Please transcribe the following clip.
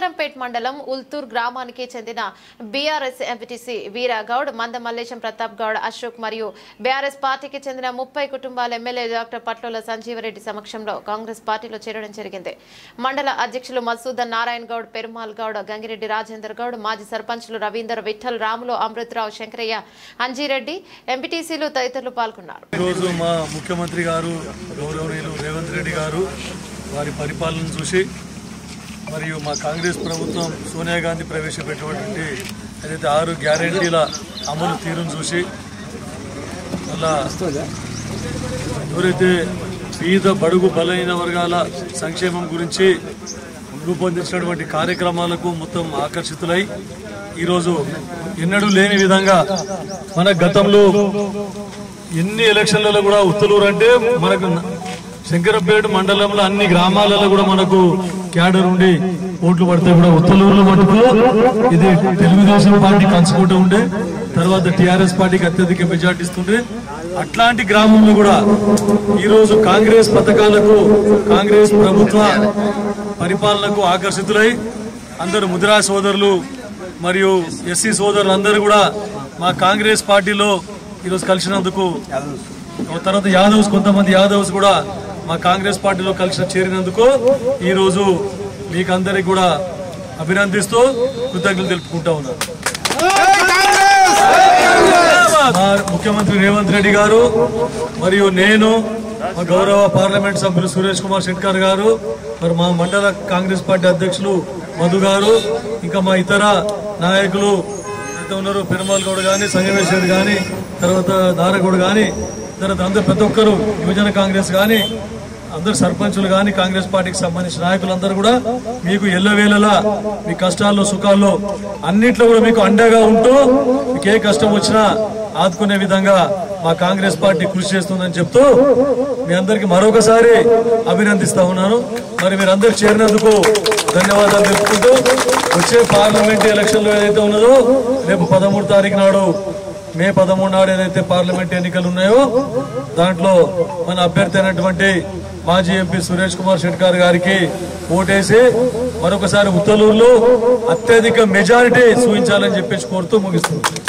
శంకరంపేట్ మండలం ఉల్తూర్ గ్రామానికి చెందిన బీఆర్ఎస్ ఎంపీటీసీ వీరాగౌడ్, మందమల్లేశం ప్రతాప్ గౌడ్, అశోక్ మరియు బీఆర్ఎస్ పార్టీకి చెందిన 30 కుటుంబాల ఎమ్మెల్యే డాక్టర్ పట్లోల సంజీవరెడ్డి సమక్షంలో కాంగ్రెస్ పార్టీలో చేరడం జరిగింది. మండల అధ్యక్షులు మసూదన్ నారాయణ గౌడ్, పెరుమాల్ గౌడ్, గంగిరెడ్డి రాజేందర్ గౌడ్, మాజీ సర్పంచులు రవీందర్, విఠల్, రాములు, అమృతరావు, శంకరయ్య, అంజీరెడ్డి, ఎంపీటీసీలు తదితరులు పాల్గొన్నారు. ఈరోజు మా ముఖ్యమంత్రి గారు గౌరవనీయులు రేవంత్ రెడ్డి గారు వారి పరిపాలన చూసి మరియు మా కాంగ్రెస్ ప్రభుత్వం సోనియా గాంధీ ప్రవేశపెట్టినటువంటి ఏదైతే 6 గ్యారెంటీల అమలు తీరును చూసి అలా ఎవరైతే పేద బడుగు బలైన వర్గాల సంక్షేమం గురించి రూపొందించినటువంటి కార్యక్రమాలకు మొత్తం ఆకర్షితులై ఈరోజు ఎన్నడూ లేని విధంగా మన గతంలో ఎన్ని ఎలక్షన్లలో కూడా ఉత్తలూరు అంటే మనకు శంకరంపేట మండలంలో అన్ని గ్రామాలలో కూడా మనకు క్యాడర్ ఉండి ఓట్లు పడితే కూడా ఉత్తలూరులో మటుకు ఇది తెలుగుదేశం పార్టీ కంచుకుంటూ ఉండే, తర్వాత టీఆర్ఎస్ పార్టీకి అత్యధిక మెజార్టీ ఇస్తుండే. అట్లాంటి గ్రామంలో కూడా ఈరోజు కాంగ్రెస్ పథకాలకు, కాంగ్రెస్ ప్రభుత్వ పరిపాలనకు ఆకర్షితులై అందరూ ముదిరా సోదరులు మరియు ఎస్సీ సోదరులు అందరూ కూడా మా కాంగ్రెస్ పార్టీలో ఈరోజు కలిసినందుకు, తర్వాత యాదవ్స్, కొంతమంది యాదవ్స్ కూడా మా కాంగ్రెస్ పార్టీలో కలిసి చేరినందుకు ఈరోజు మీకు అందరికి కూడా అభినందిస్తూ కృతజ్ఞతలు తెలుపుకుంటా ఉన్నారు. మా ముఖ్యమంత్రి రేవంత్ రెడ్డి గారు మరియు నేను, మా గౌరవ పార్లమెంట్ సభ్యులు సురేష్ కుమార్ శెట్కర్ గారు, మరి మా మండల కాంగ్రెస్ పార్టీ అధ్యక్షులు మధు గారు, ఇంకా మా ఇతర నాయకులు అయితే ఉన్నారు, పెరుమాల్ గౌడ్ కానీ, సంగమేశ్వర్ కానీ, తర్వాత నారగౌడ్ కానీ, తర్వాత అందరు ప్రతి ఒక్కరు యువజన కాంగ్రెస్ కానీ, అందరు సర్పంచులు కానీ, కాంగ్రెస్ పార్టీకి సంబంధించిన నాయకులందరూ కూడా మీకు ఎల్లవేళలా మీ కష్టాల్లో సుఖాల్లో అన్నింటిలో కూడా మీకు అండగా ఉంటూ మీకు ఏ కష్టం వచ్చినా ఆదుకునే విధంగా మా కాంగ్రెస్ పార్టీ కృషి చేస్తుందని చెప్తూ మీ అందరికి మరొకసారి అభినందిస్తా ఉన్నాను. మరి మీరందరూ చేరినందుకు ధన్యవాదాలు తెలుపుకుంటూ వచ్చే పార్లమెంట్ ఎలక్షన్లో ఏదైతే ఉన్నదో రేపు 13 తారీఖు నాడు, మే 13 నాడు ఏదైతే పార్లమెంట్ ఎన్నికలు ఉన్నాయో దాంట్లో మన అభ్యర్థి అయినటువంటి మాజీ ఎంపీ సురేష్ కుమార్ శెట్కర్ గారికి ఓటేసి మరొకసారి ఉత్తలూరులో అత్యధిక మెజారిటీ చూపించాలని చెప్పేసి కోరుతూ ముగిస్తుంది.